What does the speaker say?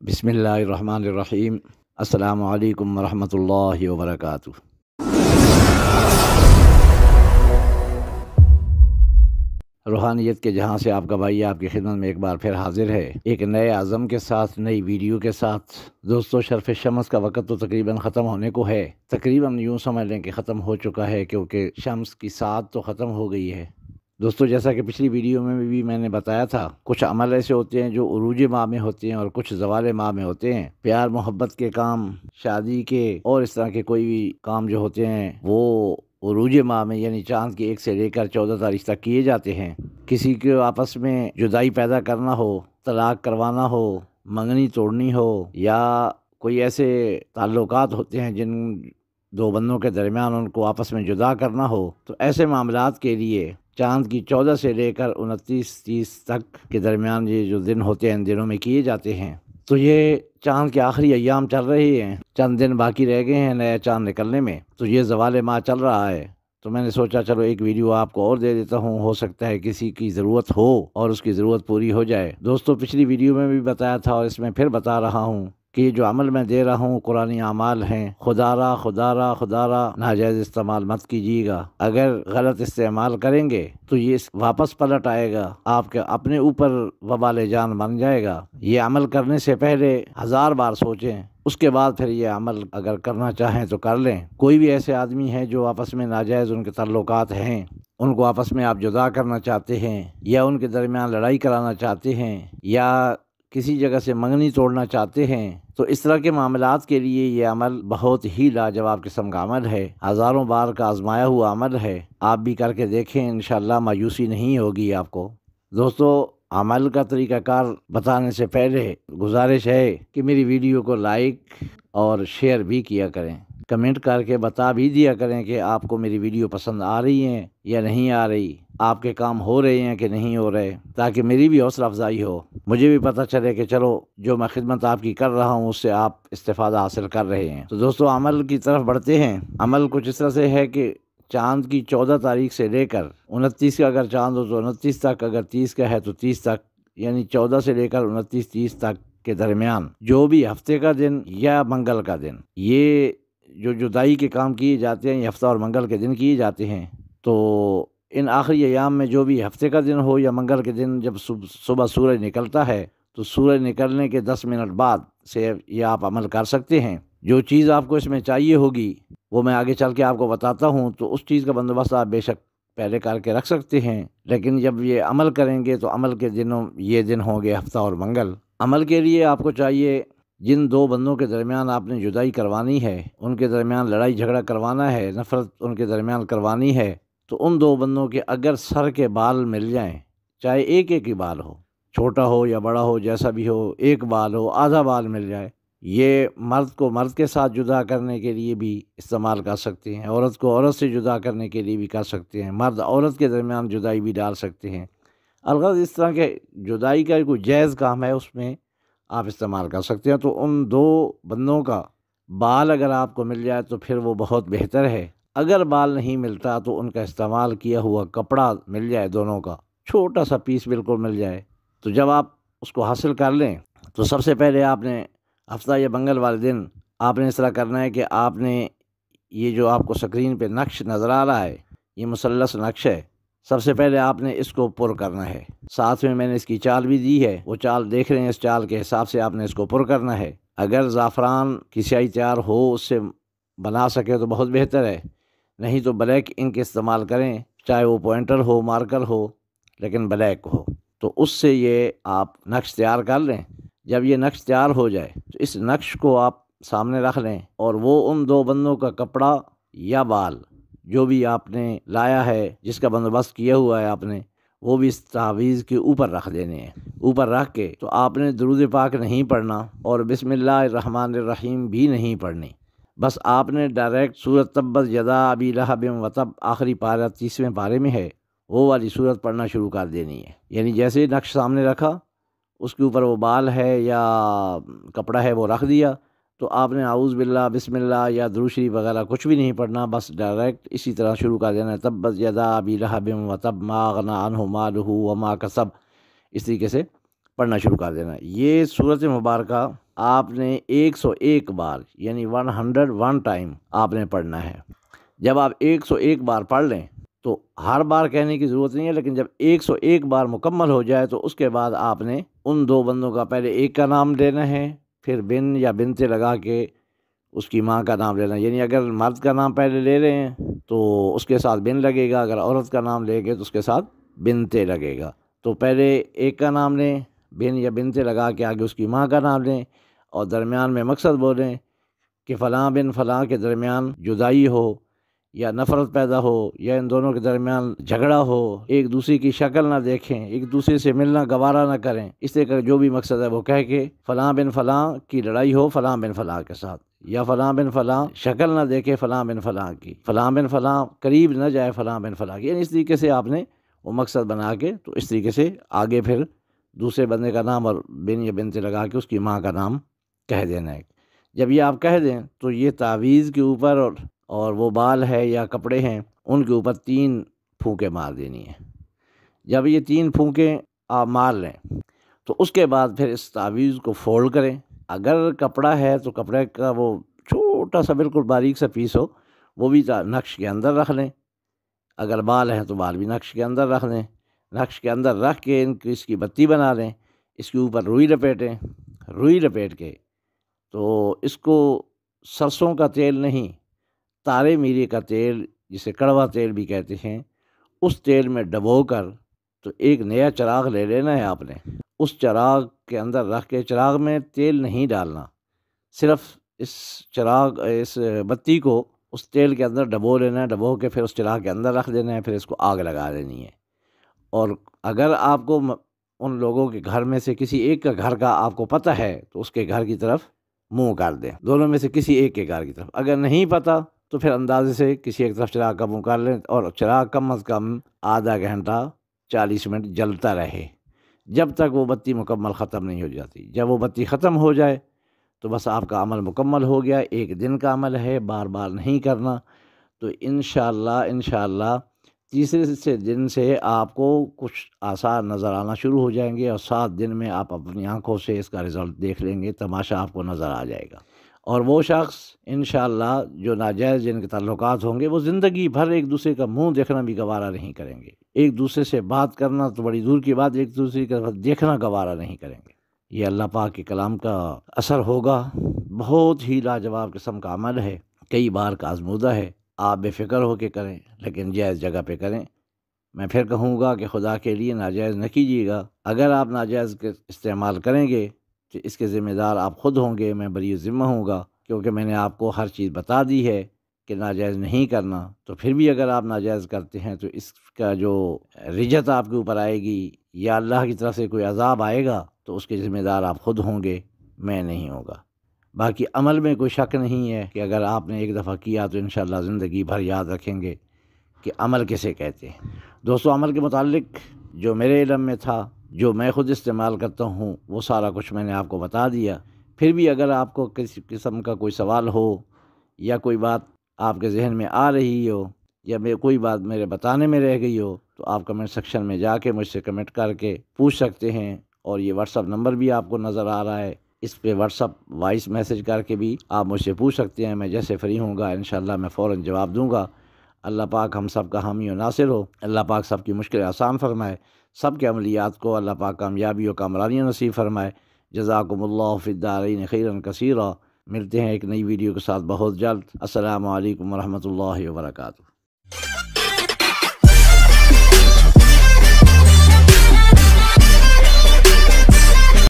بسم اللہ الرحمن الرحیم۔ السلام علیکم ورحمۃ اللہ وبرکاتہ۔ روحانیت کے جہاں سے آپ کا بھائی آپ کی خدمت میں ایک بار پھر حاضر ہے، ایک نئے عزم کے ساتھ، نئی ویڈیو کے ساتھ۔ دوستو، شرف شمس کا وقت تو تقریباً ختم ہونے کو ہے، تقریباً یوں سمجھ لیں کہ ختم ہو چکا ہے، کیونکہ شمس کی ساعت تو ختم ہو گئی ہے۔ دوستو، جیسا کہ پچھلی ویڈیو میں بھی میں نے بتایا تھا، کچھ عمل ایسے ہوتے ہیں جو عروج ماہ میں ہوتے ہیں اور کچھ زوال ماہ میں ہوتے ہیں۔ پیار محبت کے کام، شادی کے اور اس طرح کے کوئی بھی کام جو ہوتے ہیں وہ عروج ماہ میں یعنی چاند کی 1 سے لے کر 14 تاریخ تک کیے جاتے ہیں۔ کسی کے آپس میں جدائی پیدا کرنا ہو، طلاق کروانا ہو، منگنی توڑنی ہو، یا کوئی ایسے تعلقات ہوتے ہیں جن دو بندوں کے درمیان ان کو آپس میں جدا کرنا ہو، تو ایسے معاملات کے لیے چاند کی 14 سے لے کر 29-30 تک کے درمیان یہ جو دن ہوتے ہیں ان دنوں میں کیے جاتے ہیں۔ تو یہ چاند کے آخری ایام چل رہے ہیں، چند دن باقی رہ گئے ہیں نیا چاند نکلنے میں، تو یہ زوال ماہ چل رہا ہے۔ تو میں نے سوچا چلو ایک ویڈیو آپ کو اور دے دیتا ہوں، ہو سکتا ہے کسی کی ضرورت ہو اور اس کی ضرورت پوری ہو جائے۔ دوستو، پچھلی ویڈیو میں بھی بتایا تھا اور اس میں پھر بتا رہا ہوں کہ یہ جو عمل میں دے رہا ہوں قرآنی اعمال ہیں، خدا را ناجائز استعمال مت کیجیے گا۔ اگر غلط استعمال کریں گے تو یہ واپس پلٹ آئے گا، آپ کے اپنے اوپر وبال جان بن جائے گا۔ یہ عمل کرنے سے پہلے 1000 بار سوچیں، اس کے بعد پھر یہ عمل اگر کرنا چاہیں تو کر لیں۔ کوئی بھی ایسے آدمی ہے جو آپس میں ناجائز ان کے تعلقات ہیں، ان کو آپس میں آپ جدا کرنا چاہتے ہیں، یا ان کے درمیان لڑائی کرانا چاہتے ہیں، یا کسی جگہ سے منگنی توڑنا چاہتے ہیں، تو اس طرح کے معاملات کے لیے یہ عمل بہت ہی لاجواب قسم کا عمل ہے، ہزاروں بار کا آزمایا ہوا عمل ہے۔ آپ بھی کر کے دیکھیں، انشاءاللہ مایوسی نہیں ہوگی آپ کو۔ دوستو، عمل کا طریقہ کار بتانے سے پہلے گزارش ہے کہ میری ویڈیو کو لائک اور شیئر بھی کیا کریں، کمنٹ کر کے بتا بھی دیا کریں کہ آپ کو میری ویڈیو پسند آ رہی ہیں یا نہیں آ رہی، آپ کے کام ہو رہے ہیں کہ نہیں ہو رہے، تاکہ میری بھی حوصلہ افزائی ہو، مجھے بھی پتہ چلے کہ چلو جو میں خدمت آپ کی کر رہا ہوں اس سے آپ استفادہ حاصل کر رہے ہیں۔ تو دوستو، عمل کی طرف بڑھتے ہیں۔ عمل کچھ اس طرح سے ہے کہ چاند کی 14 تاریخ سے لے کر 29 کا اگر چاند ہو تو 29 تک، اگر 30 کا ہے تو 30 تک، یعنی 14 سے لے کر 29-30 تک کے درمیان جو بھی ہفتے کا دن یا منگل کا دن، یہ جو جدائی کے کام کیے جاتے ہیں یہ ہفتہ اور منگل کے دن کیے جاتے ہیں۔ تو ان آخری ایام میں جو بھی ہفتے کا دن ہو یا منگل کے دن، جب صبح سورج نکلتا ہے تو سورج نکلنے کے 10 منٹ بعد سے یہ آپ عمل کر سکتے ہیں۔ جو چیز آپ کو اس میں چاہیے ہوگی وہ میں آگے چل کے آپ کو بتاتا ہوں، تو اس چیز کا بندوبست آپ بے شک پہلے کر کے رکھ سکتے ہیں، لیکن جب یہ عمل کریں گے تو عمل کے دنوں یہ دن ہوں گے ہفتہ اور منگل۔ عمل کے لیے آپ کو چاہیے، جن دو بندوں کے درمیان آپ نے جدائی کروانی ہے، ان کے درمیان لڑائی جھگڑا کروانا ہے، نفرت ان کے درمیان کروانی ہے، تو ان دو بندوں کے اگر سر کے بال مل جائیں، چاہے ایک ہی بال ہو، چھوٹا ہو یا بڑا ہو، جیسا بھی ہو، ایک بال ہو، آدھا بال مل جائے، یہ مرد کو مرد کے ساتھ جدا کرنے کے لیے بھی استعمال کر سکتے ہیں، عورت کو عورت سے جدا کرنے کے لیے بھی کر سکتے ہیں، مرد عورت کے درمیان جدائی بھی ڈال سکتے ہیں۔ الغرض اس طرح کے جدائی کا کوئی جائز کام ہے اس میں آپ استعمال کر سکتے ہیں۔ تو ان دو بندوں کا بال اگر آپ کو مل جائے تو پھر وہ بہت بہتر ہے۔ اگر بال نہیں ملتا تو ان کا استعمال کیا ہوا کپڑا مل جائے، دونوں کا چھوٹا سا پیس بالکل مل جائے، تو جب آپ اس کو حاصل کر لیں تو سب سے پہلے آپ نے ہفتہ یا منگل والے دن آپ نے اس طرح کرنا ہے کہ آپ نے یہ جو آپ کو سکرین پہ نقش نظر آ رہا ہے، یہ مثلث نقش ہے، سب سے پہلے آپ نے اس کو پر کرنا ہے۔ ساتھ میں نے اس کی چال بھی دی ہے، وہ چال دیکھ رہے ہیں، اس چال کے حساب سے آپ نے اس کو پر کرنا ہے۔ اگر زعفران کی سیاہی تیار ہو، اس سے بنا سکے تو بہت بہتر ہے، نہیں تو بلیک انک استعمال کریں، چاہے وہ پوائنٹر ہو، مارکر ہو، لیکن بلیک ہو، تو اس سے یہ آپ نقش تیار کر لیں۔ جب یہ نقش تیار ہو جائے تو اس نقش کو آپ سامنے رکھ لیں، اور وہ ان دو بندوں کا کپڑا یا بال جو بھی آپ نے لایا ہے، جس کا بندوبست کیا ہوا ہے آپ نے، وہ بھی اس تعویذ کے اوپر رکھ دینے ہیں۔ اوپر رکھ کے تو آپ نے درود پاک نہیں پڑھنا اور بسم اللہ الرحمن الرحیم بھی نہیں پڑھنی، بس آپ نے ڈائریکٹ سورۃ تبت یدا ابی لہب وتب، آخری پارہ 30ویں پارے میں ہے، وہ والی سورت پڑھنا شروع کر دینی ہے۔ یعنی جیسے ہی نقش سامنے رکھا، اس کے اوپر وہ بال ہے یا کپڑا ہے وہ رکھ دیا، تو آپ نے اعوذ باللہ، بسم اللہ یا درود شریف وغیرہ کچھ بھی نہیں پڑھنا، بس ڈائریکٹ اسی طرح شروع کر دینا ہے، تبت یدا ابی لہب وتب ما اغنی عنہ مالہ وما کسب، اس طریقے سے پڑھنا شروع کر دینا۔ یہ سورۃ مبارکہ آپ نے 101 بار یعنی 101 ٹائم آپ نے پڑھنا ہے۔ جب آپ 101 بار پڑھ لیں تو ہر بار کہنے کی ضرورت نہیں ہے، لیکن جب 101 بار مکمل ہو جائے تو اس کے بعد آپ نے ان دو بندوں کا پہلے ایک کا نام لینا ہے، پھر بن یا بنتے لگا کے اس کی ماں کا نام لینا، یعنی اگر مرد کا نام پہلے لے رہے ہیں تو اس کے ساتھ بن لگے گا، اگر عورت کا نام لے گے تو اس کے ساتھ بنتے لگے گا۔ تو پہلے ایک کا نام لیں، بن یا بنتے لگا کے آگے اس کی ماں کا نام لیں، اور درمیان میں مقصد بولیں کہ فلاں بن فلاں کے درمیان جدائی ہو یا نفرت پیدا ہو یا ان دونوں کے درمیان جھگڑا ہو، ایک دوسرے کی شکل نہ دیکھیں، ایک دوسرے سے ملنا گوارا نہ کریں، اس طرح کا جو بھی مقصد ہے وہ کہہ کے فلاں بن فلاں کی لڑائی ہو فلاں بن فلاں کے ساتھ، یا فلاں بن فلاں شکل نہ دیکھے فلاں بن فلاں کی، فلاں بن فلاں قریب نہ جائے فلاں بن فلاں کی، یعنی اس طریقے سے آپ نے وہ مقصد بنا کے تو اس طریقے سے آگے پھر دوسرے بندے کا نام اور بن یا بنتے لگا کے اس کی ماں کا نام کہہ دینا ہے۔ جب یہ آپ کہہ دیں تو یہ تعویذ کے اوپر اور وہ بال ہے یا کپڑے ہیں ان کے اوپر 3 پھونکیں مار دینی ہیں۔ جب یہ 3 پھونکیں آپ مار لیں تو اس کے بعد پھر اس تعویذ کو فولڈ کریں۔ اگر کپڑا ہے تو کپڑے کا وہ چھوٹا سا بالکل باریک سا پیس ہو وہ بھی نقش کے اندر رکھ لیں، اگر بال ہیں تو بال بھی نقش کے اندر رکھ لیں، نقش کے اندر رکھ کے اس کی بتی بنا لیں، اس کے اوپر روئی لپیٹیں، روئی لپیٹ کے تو اس کو سرسوں کا تیل نہیں، تارے میرے کا تیل جسے کڑوا تیل بھی کہتے ہیں، اس تیل میں ڈبو کر تو ایک نیا چراغ لے لینا ہے آپ نے، اس چراغ کے اندر رکھ کے، چراغ میں تیل نہیں ڈالنا، صرف اس بتی کو اس تیل کے اندر ڈبو لینا ہے، ڈبو کے پھر اس چراغ کے اندر رکھ دینا ہے، پھر اس کو آگ لگا دینی ہے۔ اور اگر آپ کو ان لوگوں کے گھر میں سے کسی ایک کا گھر کا آپ کو پتہ ہے تو اس کے گھر کی طرف منہ کر دیں، دونوں میں سے کسی ایک کے گھر کی طرف، اگر نہیں پتہ تو پھر اندازے سے کسی ایک طرف چراغ کا منہ کر لیں، اور چراغ کم از کم آدھا گھنٹہ 40 منٹ جلتا رہے جب تک وہ بتی مکمل ختم نہیں ہو جاتی۔ جب وہ بتی ختم ہو جائے تو بس آپ کا عمل مکمل ہو گیا، ایک دن کا عمل ہے، بار بار نہیں کرنا۔ تو انشاءاللہ تیسرے سے دن سے آپ کو کچھ آثار نظر آنا شروع ہو جائیں گے، اور 7 دن میں آپ اپنی آنکھوں سے اس کا رزلٹ دیکھ لیں گے، تماشا آپ کو نظر آ جائے گا۔ اور وہ شخص انشاءاللہ جو ناجائز جن کے تعلقات ہوں گے وہ زندگی بھر ایک دوسرے کا منہ دیکھنا بھی گوارا نہیں کریں گے، ایک دوسرے سے بات کرنا تو بڑی دور کی بات، ایک دوسرے کا دیکھنا گوارا نہیں کریں گے۔ یہ اللہ پاک کے کلام کا اثر ہوگا، بہت ہی لاجواب قسم کا عمل ہے، کئی بار کا آزمودہ ہے، آپ بے فکر ہو کے کریں لیکن جائز جگہ پہ کریں۔ میں پھر کہوں گا کہ خدا کے لیے ناجائز نہ کیجیے گا، اگر آپ ناجائز کے استعمال کریں گے تو اس کے ذمہ دار آپ خود ہوں گے، میں بری ذمہ ہوں گا، کیونکہ میں نے آپ کو ہر چیز بتا دی ہے کہ ناجائز نہیں کرنا۔ تو پھر بھی اگر آپ ناجائز کرتے ہیں تو اس کا جو رجت آپ کے اوپر آئے گی یا اللہ کی طرف سے کوئی عذاب آئے گا تو اس کے ذمہ دار آپ خود ہوں گے، میں نہیں ہوگا۔ باقی عمل میں کوئی شک نہیں ہے کہ اگر آپ نے ایک دفعہ کیا تو انشاءاللہ زندگی بھر یاد رکھیں گے کہ عمل کسے کہتے ہیں۔ دوستو، عمل کے متعلق جو میرے علم میں تھا، جو میں خود استعمال کرتا ہوں، وہ سارا کچھ میں نے آپ کو بتا دیا۔ پھر بھی اگر آپ کو کسی قسم کا کوئی سوال ہو یا کوئی بات آپ کے ذہن میں آ رہی ہو یا کوئی بات میرے بتانے میں رہ گئی ہو تو آپ کمنٹ سیکشن میں جا کے مجھ سے کمنٹ کر کے پوچھ سکتے ہیں، اور یہ واٹس ایپ نمبر بھی آپ کو نظر آ رہا ہے، اس پہ واٹس ایپ وائس میسج کر کے بھی آپ مجھ سے پوچھ سکتے ہیں۔ میں جیسے فری ہوں گا انشاءاللہ میں فوراً جواب دوں گا۔ اللہ پاک ہم سب کا حامی و ناصر ہو، اللہ پاک سب کی مشکل آسان فرمائے، سب کے عملیات کو اللہ پاک کامیابی و کامرانی نصیب فرمائے۔ جزاکم اللہ فی الدارین خیرا کثیرا۔ ملتے ہیں ایک نئی ویڈیو کے ساتھ بہت جلد۔ السلام علیکم ورحمۃ اللہ وبرکاتہ۔